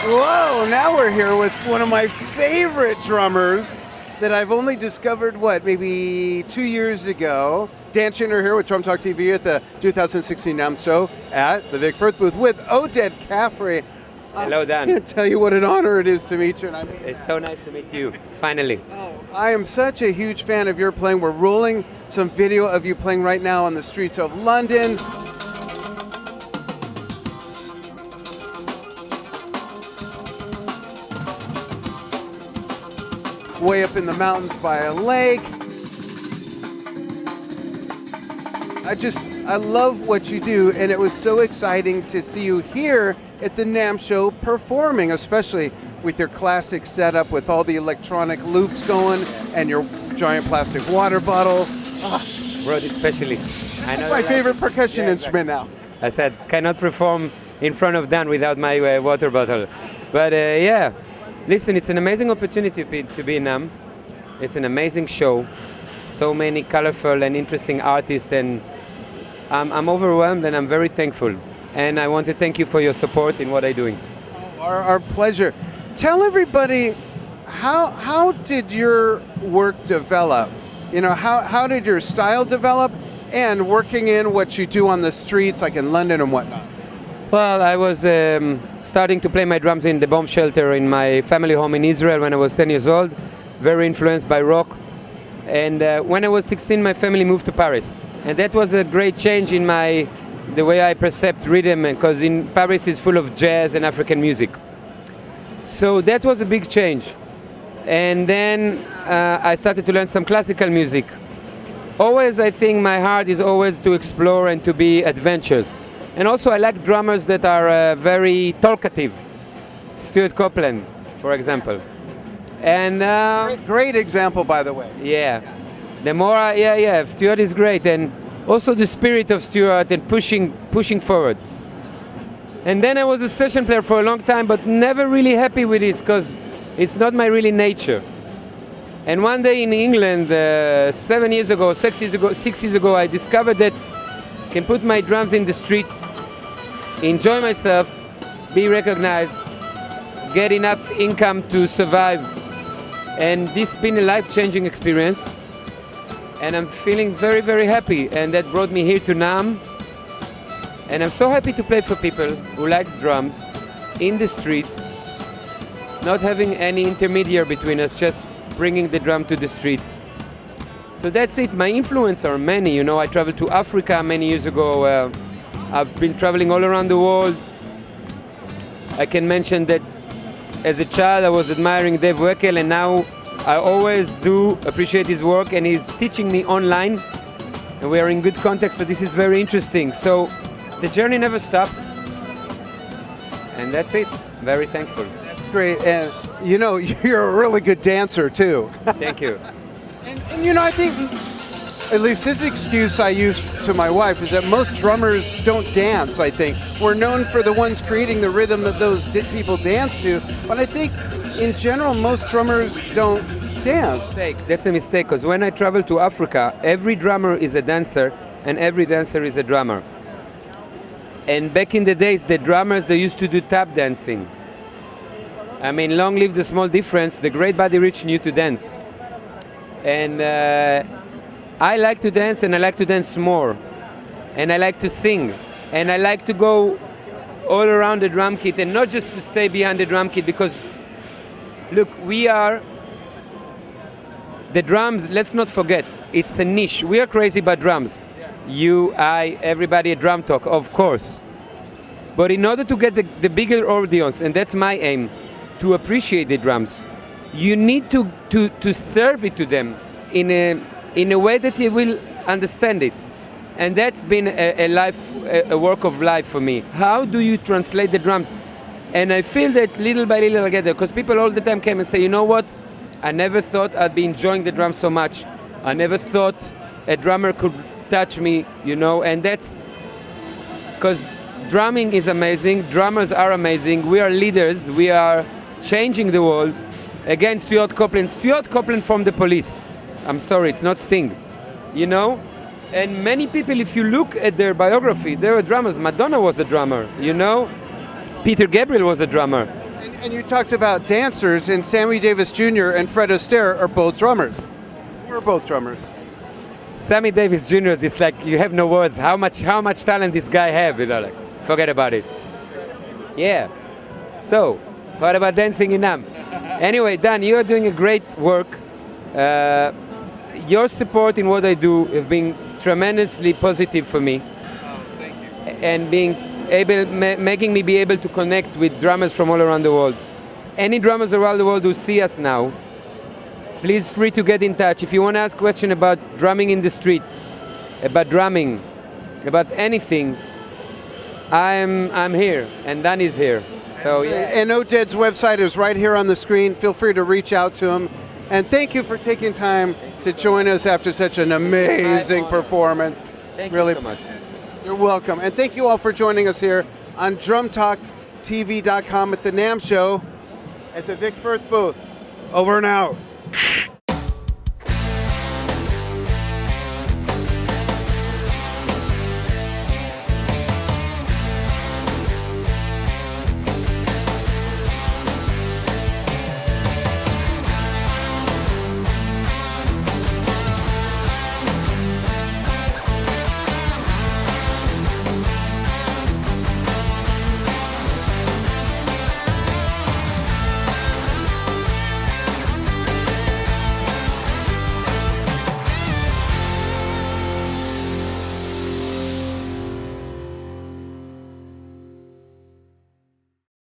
Whoa, now we're here with one of my favorite drummers that I've only discovered, maybe 2 years ago. Dan Schindler here with Drum Talk TV at the 2016 NAMM Show at the Vic Firth Booth with Oded Kafri. Hello, Dan. I can't tell you what an honor it is to meet you. And it's so nice to meet you, finally. I am such a huge fan of your playing. We're rolling some video of you playing right now on the streets of London. Way up in the mountains by a lake. I love what you do, and it was so exciting to see you here at the NAMM Show performing, especially with your classic setup with all the electronic loops going and your giant plastic water bottle. Brought it specially. I know my favorite percussion instrument now. I said, cannot perform in front of Dan without my water bottle. But yeah, listen, it's an amazing opportunity to be in NAMM. It's an amazing show. So many colorful and interesting artists, and I'm overwhelmed and I'm very thankful. And I want to thank you for your support in what I'm doing. Our pleasure. Tell everybody, how did your work develop? You know, how did your style develop, and working in what you do on the streets, like in London and whatnot? Well, I was starting to play my drums in the bomb shelter in my family home in Israel when I was 10 years old, very influenced by rock. And when I was 16, my family moved to Paris. And that was a great change in the way I perceived rhythm, because in Paris it's full of jazz and African music. So that was a big change. And then I started to learn some classical music. Always, I think my heart is always to explore and to be adventurous. And also I like drummers that are very talkative. Stuart Copeland, for example. And great example, by the way. Yeah. The more Stuart is great, and also the spirit of Stuart and pushing forward. And then I was a session player for a long time, but never really happy with this, because it's not my really nature. And one day in England, 6 years ago, I discovered that I can put my drums in the street, enjoy myself, be recognized, get enough income to survive. And this has been a life-changing experience. And I'm feeling very, very happy. And that brought me here to NAMM. And I'm so happy to play for people who likes drums in the street, not having any intermediary between us, just bringing the drum to the street. So that's it. My influences are many. You know, I traveled to Africa many years ago. I've been traveling all around the world. I can mention that as a child I was admiring Dave Weckl, and now I always do appreciate his work, and he's teaching me online, and we are in good contact, so this is very interesting. So the journey never stops, and that's it. Very thankful. That's great, and you know, you're a really good dancer too. Thank you. And you know, I think, at least this excuse I use to my wife is that most drummers don't dance, I think. We're known for the ones creating the rhythm that those people dance to, but I think in general most drummers don't dance. That's a mistake, because when I travel to Africa, every drummer is a dancer and every dancer is a drummer. And back in the days, the drummers, they used to do tap dancing. I mean, long live the small difference, the great Buddy Rich knew to dance. And I like to dance, and I like to dance more. And I like to sing. And I like to go all around the drum kit, and not just to stay behind the drum kit, because, look, the drums, let's not forget, it's a niche. We are crazy about drums. You, I, everybody at Drum Talk, of course. But in order to get the bigger audience, and that's my aim, to appreciate the drums, you need to serve it to them in a way that they will understand it. And that's been a work of life for me. How do you translate the drums? And I feel that little by little I get there, because people all the time came and say, you know what? I never thought I'd be enjoying the drums so much. I never thought a drummer could touch me, you know, and that's because drumming is amazing, drummers are amazing, we are leaders, we are changing the world. Again, Stuart Copeland from the Police. I'm sorry, it's not Sting, you know? And many people, if you look at their biography, they were drummers. Madonna was a drummer, you know? Peter Gabriel was a drummer. And you talked about dancers, and Sammy Davis Jr. and Fred Astaire are both drummers. We're both drummers. Sammy Davis Jr. is like, you have no words. How much talent this guy have, you know, like, forget about it. Yeah. So, what about dancing in NAMM? Anyway, Dan, you are doing a great work. Your support in what I do has been tremendously positive for me. Oh, thank you. And making me be able to connect with drummers from all around the world. Any drummers around the world who see us now, please free to get in touch. If you want to ask a question about drumming in the street, about drumming, about anything, I'm here, and Dan is here. So yeah. And Oded's website is right here on the screen. Feel free to reach out to him. And thank you for taking time to join us after such an amazing performance. Thank really, you so much. You're welcome. And thank you all for joining us here on DrumTalkTV.com at the NAMM Show at the Vic Firth Booth. Over and out.